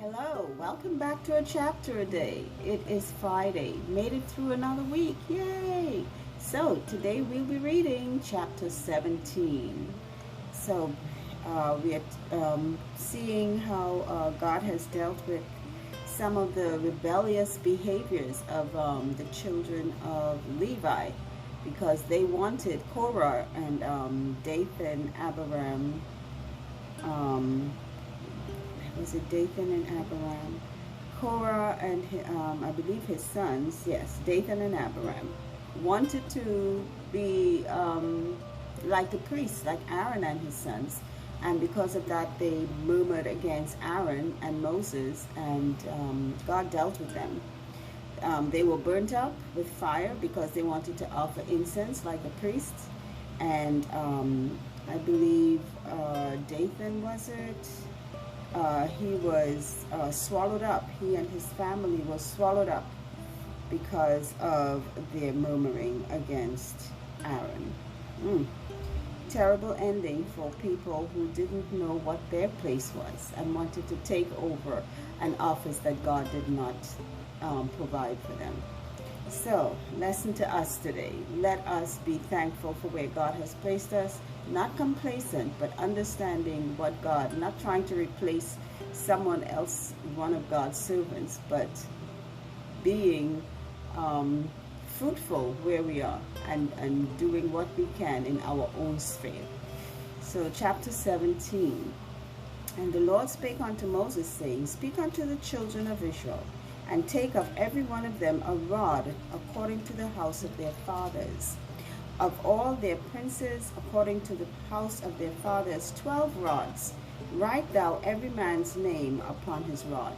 Hello, welcome back to a chapter a day. It is Friday, made it through another week, yay! So today we'll be reading chapter 17. So we are seeing how God has dealt with some of the rebellious behaviors of the children of Levi, because they wanted Korah and Dathan, Abiram, was it Dathan and Abiram? Korah and I believe his sons, yes, Dathan and Abiram, wanted to be like the priests, like Aaron and his sons. And because of that, they murmured against Aaron and Moses, and God dealt with them. They were burnt up with fire because they wanted to offer incense like the priests. And I believe Dathan, was it? He was swallowed up. He and his family were swallowed up because of their murmuring against Aaron. Terrible ending for people who didn't know what their place was and wanted to take over an office that God did not provide for them. So, lesson to us today. Let us be thankful for where God has placed us, not complacent, but understanding what God, not trying to replace someone else, one of God's servants, but being fruitful where we are and doing what we can in our own sphere. So, chapter 17. And the Lord spake unto Moses, saying, Speak unto the children of Israel, and take of every one of them a rod according to the house of their fathers. Of all their princes, according to the house of their fathers, 12 rods. Write thou every man's name upon his rod.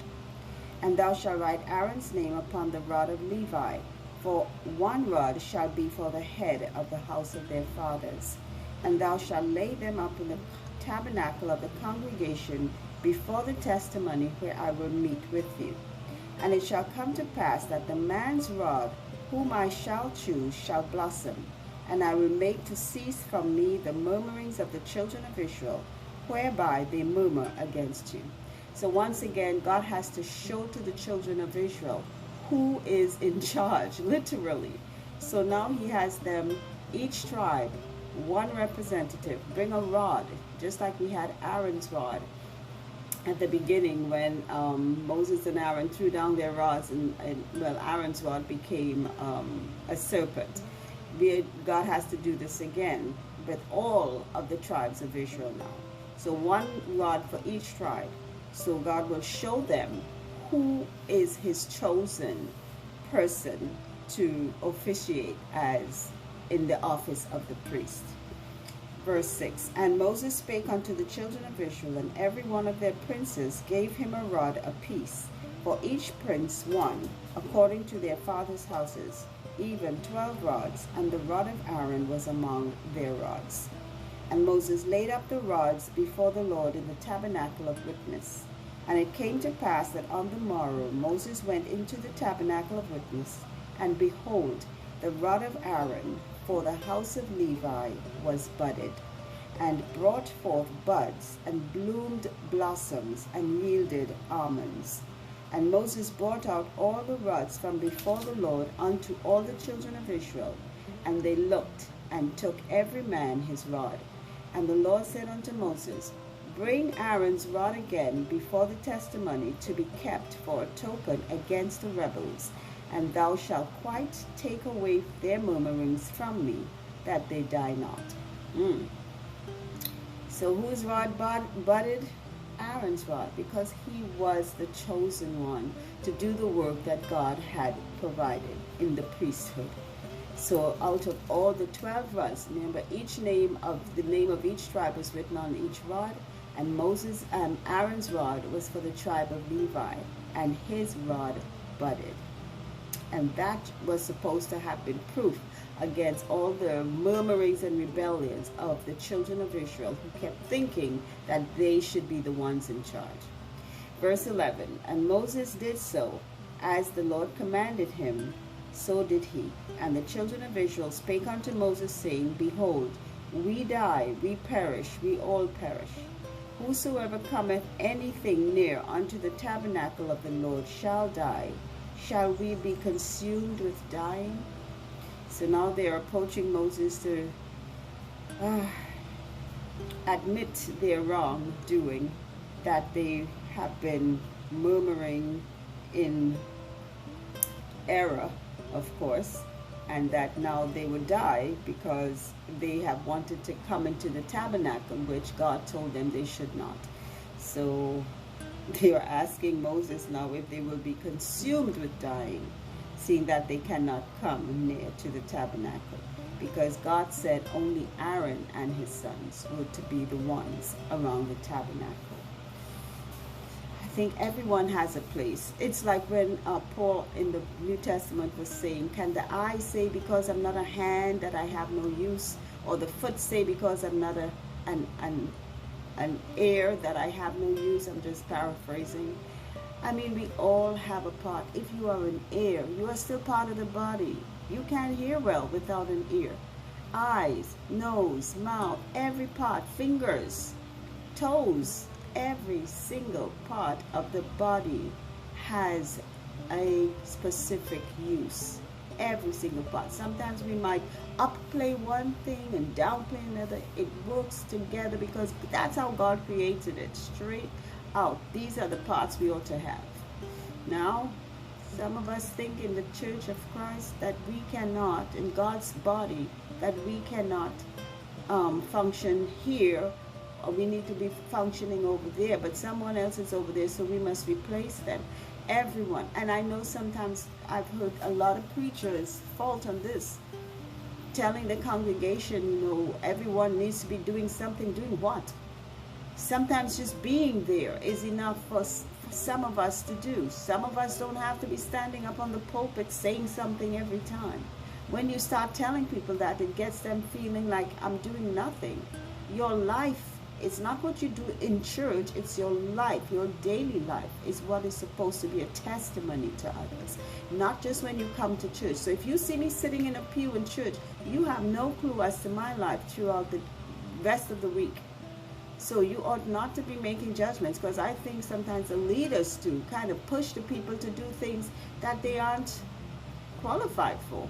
And thou shalt write Aaron's name upon the rod of Levi, for one rod shall be for the head of the house of their fathers. And thou shalt lay them up in the tabernacle of the congregation before the testimony where I will meet with you. And it shall come to pass that the man's rod, whom I shall choose, shall blossom, and I will make to cease from me the murmurings of the children of Israel, whereby they murmur against you. So once again, God has to show to the children of Israel who is in charge, literally. So now he has them, each tribe, one representative, bring a rod, just like we had Aaron's rod at the beginning when Moses and Aaron threw down their rods, and well, Aaron's rod became a serpent. God has to do this again with all of the tribes of Israel now. So one rod for each tribe. So God will show them who is his chosen person to officiate as in the office of the priest. Verse 6, And Moses spake unto the children of Israel, and every one of their princes gave him a rod apiece, for each prince one, according to their fathers' houses, even 12 rods, and the rod of Aaron was among their rods. And Moses laid up the rods before the Lord in the tabernacle of witness. And it came to pass that on the morrow Moses went into the tabernacle of witness, and behold, the rod of Aaron for the house of Levi was budded, and brought forth buds, and bloomed blossoms, and yielded almonds. And Moses brought out all the rods from before the Lord unto all the children of Israel, and they looked, and took every man his rod. And the Lord said unto Moses, Bring Aaron's rod again before the testimony, to be kept for a token against the rebels, and thou shalt quite take away their murmurings from me, that they die not. So whose rod budded? Aaron's rod, because he was the chosen one to do the work that God had provided in the priesthood. So out of all the 12 rods, remember the name of each tribe was written on each rod, and Aaron's rod was for the tribe of Levi, and his rod budded. And that was supposed to have been proof against all the murmurings and rebellions of the children of Israel, who kept thinking that they should be the ones in charge. Verse 11, And Moses did so, as the Lord commanded him, so did he. And the children of Israel spake unto Moses, saying, Behold, we die, we perish, we all perish. Whosoever cometh anything near unto the tabernacle of the Lord shall die. Shall we be consumed with dying? So now they are approaching Moses to admit their wrongdoing, that they have been murmuring in error, of course, and that now they will die because they have wanted to come into the tabernacle, which God told them they should not. So they are asking Moses now if they will be consumed with dying, seeing that they cannot come near to the tabernacle, because God said only Aaron and his sons were to be the ones around the tabernacle. I think everyone has a place. It's like when Paul in the New Testament was saying, can the eye say because I'm not a hand that I have no use, or the foot say because I'm not an ear that I have no use? I'm just paraphrasing. I mean, we all have a part. If you are an ear, you are still part of the body. You can't hear well without an ear. Eyes, nose, mouth, every part, fingers, toes, every single part of the body has a specific use. Every single part. Sometimes we might upplay one thing and downplay another. It works together because that's how God created it, straight out. These are the parts we ought to have. Now, some of us think in the Church of Christ that we cannot, in God's body, that we cannot function here, or we need to be functioning over there, but someone else is over there, so we must replace them. Everyone. And I know sometimes I've heard a lot of preachers fault on this, telling the congregation, everyone needs to be doing something. Doing what? Sometimes just being there is enough for some of us to do. Some of us don't have to be standing up on the pulpit saying something every time. When you start telling people that, it gets them feeling like I'm doing nothing. Your life, it's not what you do in church, it's your life, your daily life is what is supposed to be a testimony to others, not just when you come to church. So if you see me sitting in a pew in church, you have no clue as to my life throughout the rest of the week. So you ought not to be making judgments, because I think sometimes the leaders do kind of push the people to do things that they aren't qualified for.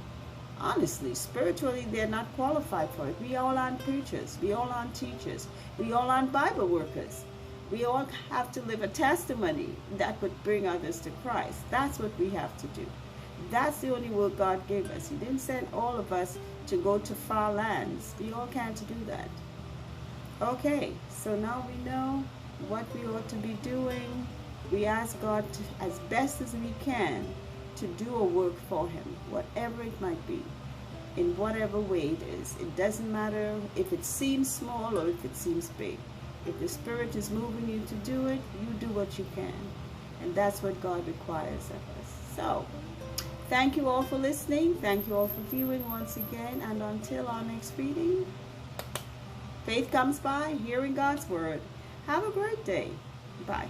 Honestly, spiritually, they're not qualified for it. We all aren't preachers. We all aren't teachers. We all aren't Bible workers. We all have to live a testimony that would bring others to Christ. That's what we have to do. That's the only work God gave us. He didn't send all of us to go to far lands. We all can't do that. Okay, so now we know what we ought to be doing. We ask God to, as best as we can, to do a work for him, whatever it might be, in whatever way it is. It doesn't matter if it seems small or if it seems big. If the Spirit is moving you to do it, you do what you can. And that's what God requires of us. So, thank you all for listening. Thank you all for viewing once again. And until our next reading, faith comes by hearing God's word. Have a great day. Bye.